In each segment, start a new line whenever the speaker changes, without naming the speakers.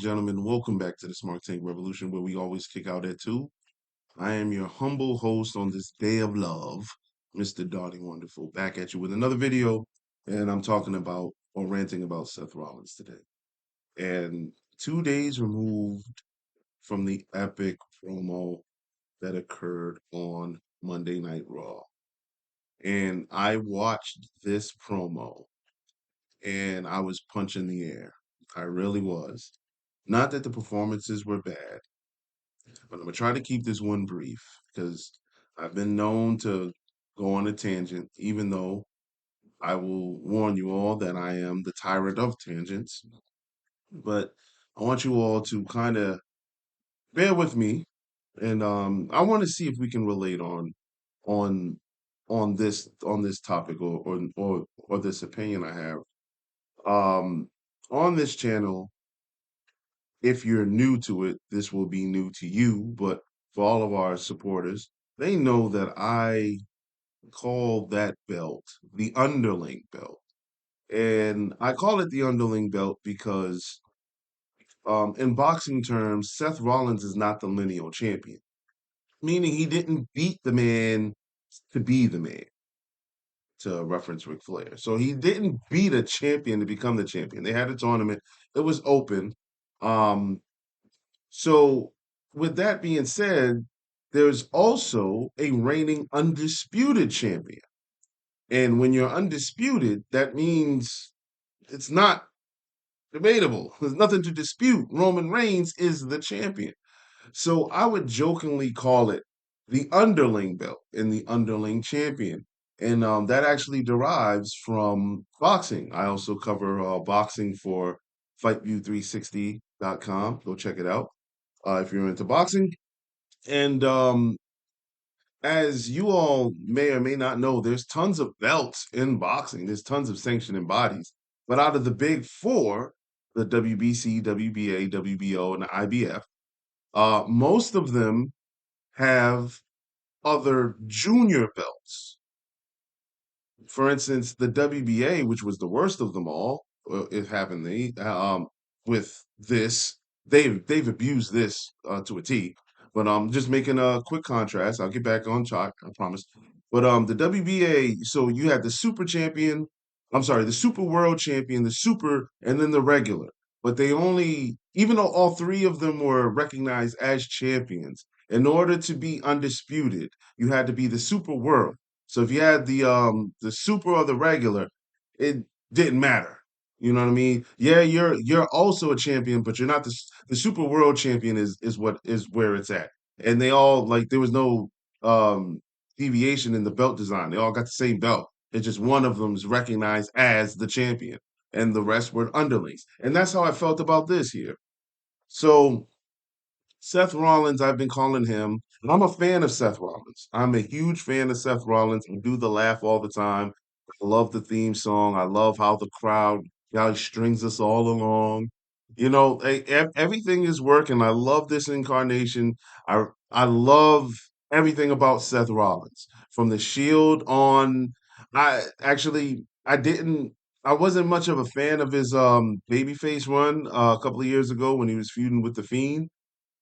gentlemen, welcome back to the SmarkTank Revolution, where we always kick out at 2. I am your humble host on this day of love, Mr. Donnie Wonderful, back at you with another video, and I'm talking about or ranting about Seth Rollins today. And 2 days removed from the epic promo that occurred on Monday Night Raw. And I watched this promo, and I was punching the air. I really was. Not that the performances were bad, but I'm gonna try to keep this one brief because I've been known to go on a tangent, even though I will warn you all that I am the tyrant of tangents. But I want you all to kind of bear with me, and I want to see if we can relate on on this topic or this opinion I have. On this channel, if you're new to it, this will be new to you, but for all of our supporters, they know that I call that belt the Underling Belt. And I call it the Underling Belt because, in boxing terms, Seth Rollins is not the lineal champion, meaning he didn't beat the man to be the man, to reference Ric Flair. So he didn't beat a champion to become the champion. They had a tournament, it was open. Um, So, with that being said, there's also a reigning undisputed champion. And when you're undisputed, that means it's not debatable. There's nothing to dispute. Roman Reigns is the champion. So I would jokingly call it the underling belt and the underling champion. And that actually derives from boxing. I also cover boxing for FightView360.com. Go check it out if you're into boxing. And as you all may or may not know, there's tons of belts in boxing. There's tons of sanctioning bodies. But out of the big four, the WBC, WBA, WBO, and the IBF, most of them have other junior belts. For instance, the WBA, which was the worst of them all, it happened with this. They've abused this to a T. But just making a quick contrast. I'll get back on track, I promise. But the WBA, so you had the super champion, I'm sorry, the super world champion, the super, and then the regular. But they only, even though all three of them were recognized as champions, in order to be undisputed, you had to be the super world. So if you had the super or the regular, it didn't matter. You know what I mean? Yeah, you're also a champion, but you're not the super world champion is what is where it's at. And they all like there was no um deviation in the belt design. They all got the same belt. It's just one of them is recognized as the champion, and the rest were underlings. And that's how I felt about this here. So Seth Rollins, I've been calling him, and I'm a fan of Seth Rollins. I'm a huge fan of Seth Rollins. I do the laugh all the time. I love the theme song. I love how the crowd, how he strings us all along. You know, everything is working. I love this incarnation. I love everything about Seth Rollins. From the Shield on, I wasn't much of a fan of his babyface run a couple of years ago when he was feuding with the Fiend,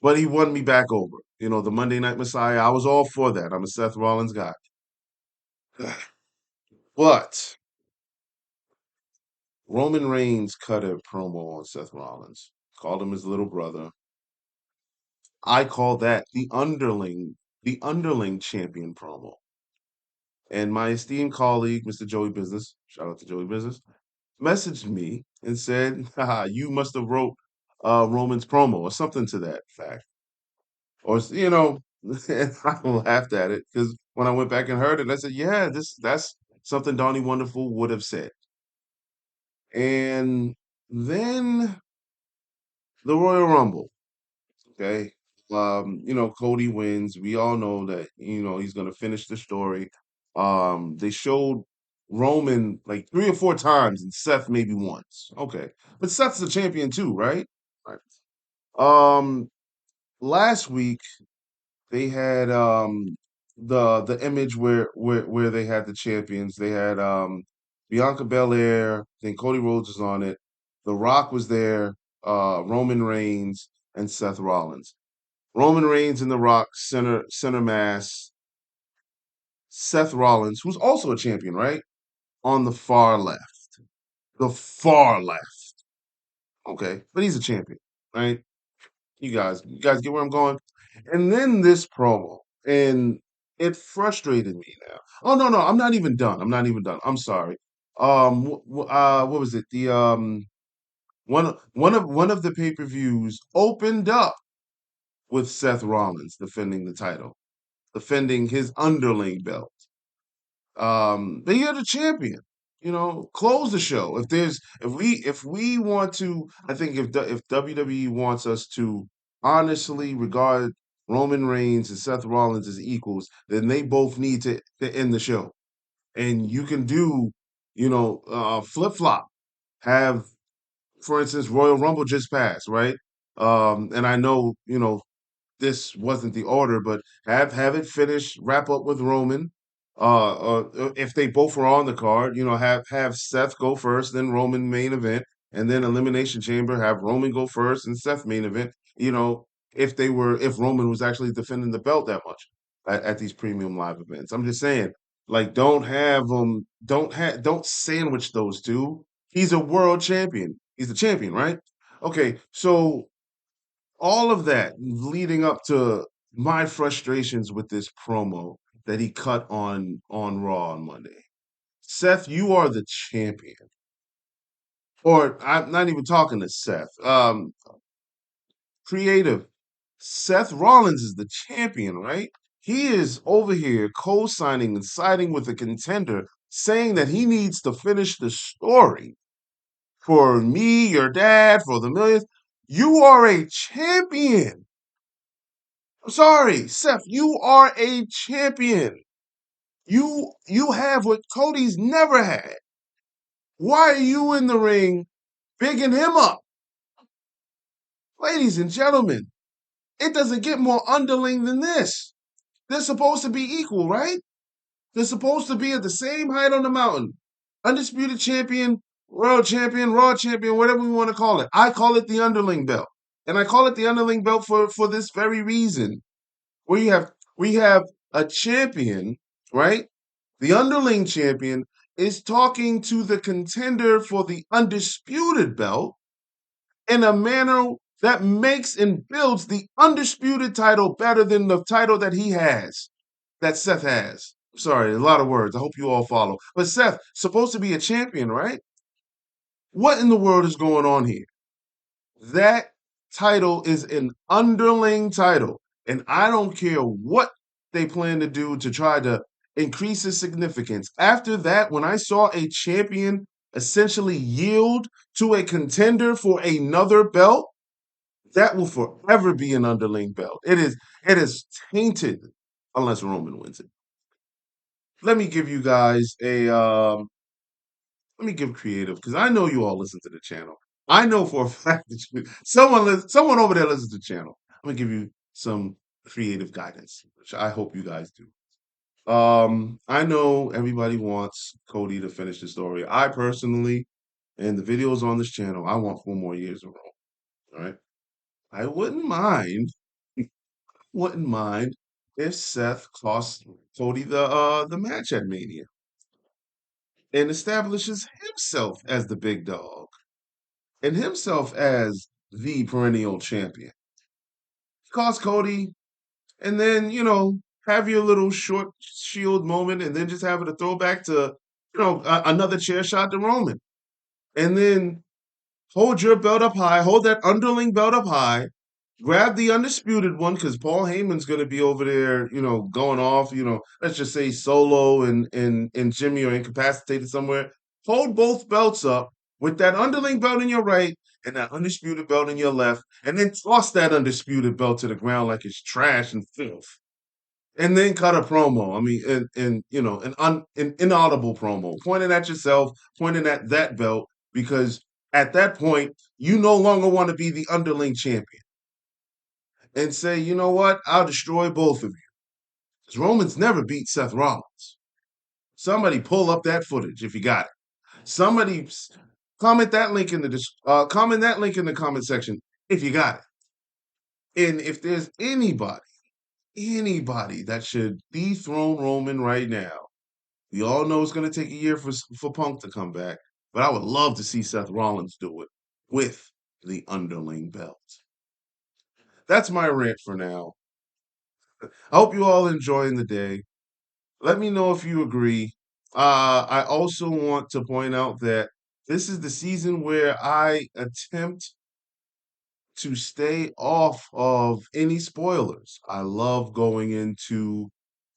but he won me back over. You know, the Monday Night Messiah, I was all for that. I'm a Seth Rollins guy. But Roman Reigns cut a promo on Seth Rollins, called him his little brother. I call that the underling champion promo. And my esteemed colleague, Mr. Joey Business, shout out to Joey Business, messaged me and said, haha, you must have wrote Roman's promo or something to that fact. Or you know, and I laughed at it because when I went back and heard it, I said, "Yeah, that's something Donnie Wonderful would have said." And then the Royal Rumble, okay? Cody wins. We all know that, he's gonna finish the story. They showed Roman like 3 or 4 times and Seth maybe once. Okay. But Seth's the champion too, right? Right. Um, Last week they had the image where they had the champions. They had Bianca Belair, then Cody Rhodes was on it. The Rock was there. Roman Reigns and Seth Rollins. Roman Reigns in the Rock center mass. Seth Rollins, who's also a champion, right? On the far left. The far left. Okay. But he's a champion, right? You guys get where I'm going? And then this promo, and it frustrated me now. Oh no, I'm not even done. I'm not even done. I'm sorry. What was it? The one of the pay-per-views opened up with Seth Rollins defending the title, defending his underling belt. But you're the champion. Close the show. If we want to, I think if WWE wants us to honestly regard Roman Reigns and Seth Rollins as equals, then they both need to end the show. And you can do, flip flop. Have, for instance, Royal Rumble just passed, right? And I know, this wasn't the order, but have it finish, wrap up with Roman. Or if they both were on the card, have Seth go first, then Roman main event, and then Elimination Chamber, have Roman go first and Seth main event. If Roman was actually defending the belt that much at these premium live events. I'm just saying, like, don't sandwich those two. He's a world champion. He's the champion, right? Okay, so all of that leading up to my frustrations with this promo that he cut on Raw on Monday. Seth, you are the champion. Or I'm not even talking to Seth. Creative. Seth Rollins is the champion, right? He is over here co-signing and siding with the contender, saying that he needs to finish the story for me, your dad, for the millions. You are a champion. I'm sorry, Seth, you are a champion. You have what Cody's never had. Why are you in the ring bigging him up? Ladies and gentlemen, it doesn't get more underling than this. They're supposed to be equal, right? They're supposed to be at the same height on the mountain. Undisputed champion, world champion, raw champion, whatever we want to call it. I call it the underling belt. And I call it the underling belt for this very reason. We have a champion, right? The underling champion is talking to the contender for the undisputed belt in a manner that makes and builds the undisputed title better than the title that he has, that Seth has. Sorry, a lot of words. I hope you all follow. But Seth, supposed to be a champion, right? What in the world is going on here? That title is an underling title. And I don't care what they plan to do to try to increase its significance. After that, when I saw a champion essentially yield to a contender for another belt, that will forever be an underling belt. It is tainted unless Roman wins it. Let me give you guys let me give creative because I know you all listen to the channel. I know for a fact that someone over there listens to the channel. I'm gonna give you some creative guidance, which I hope you guys do. I know everybody wants Cody to finish the story. I personally, and the videos on this channel, I want 4 more years in a row. All right. I wouldn't mind if Seth cost Cody the match at Mania and establishes himself as the big dog and himself as the perennial champion. Cost Cody, and then have your little short shield moment, and then just have it a throwback to another chair shot to Roman, and then hold your belt up high, hold that underling belt up high, grab the undisputed one because Paul Heyman's going to be over there, going off. Let's just say Solo and Jimmy are incapacitated somewhere. Hold both belts up with that underling belt in your right and that undisputed belt in your left, and then toss that undisputed belt to the ground like it's trash and filth. And then cut a promo. I mean, an inaudible promo, pointing at yourself, pointing at that belt, because at that point, you no longer want to be the underling champion. And say, you know what? I'll destroy both of you. Because Roman's never beat Seth Rollins. Somebody pull up that footage if you got it. Somebody comment that link in the comment section if you got it. And if there's anybody that should dethrone Roman right now, we all know it's going to take a year for Punk to come back, but I would love to see Seth Rollins do it with the Underling Belt. That's my rant for now. I hope you all enjoying the day. Let me know if you agree. I also want to point out that this is the season where I attempt to stay off of any spoilers. I love going into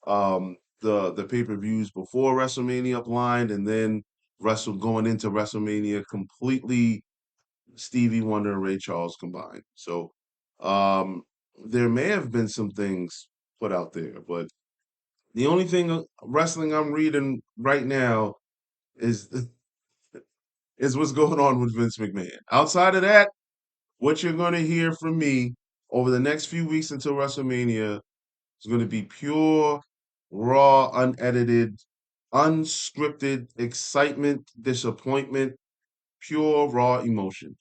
the pay-per-views before WrestleMania blind and then going into WrestleMania completely Stevie Wonder and Ray Charles combined. So there may have been some things put out there, but the only thing wrestling I'm reading right now is is what's going on with Vince McMahon. Outside of that, what you're going to hear from me over the next few weeks until WrestleMania is going to be pure, raw, unedited, unscripted excitement, disappointment, pure, raw emotion.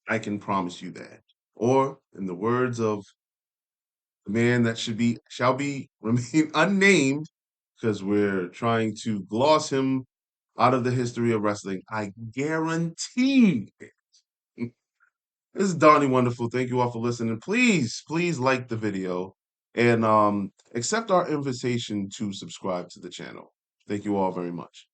I can promise you that. Or, in the words of the man that shall be remain unnamed, because we're trying to gloss him out of the history of wrestling, I guarantee it. This is Donnie Wonderful. Thank you all for listening. Please like the video and accept our invitation to subscribe to the channel. Thank you all very much.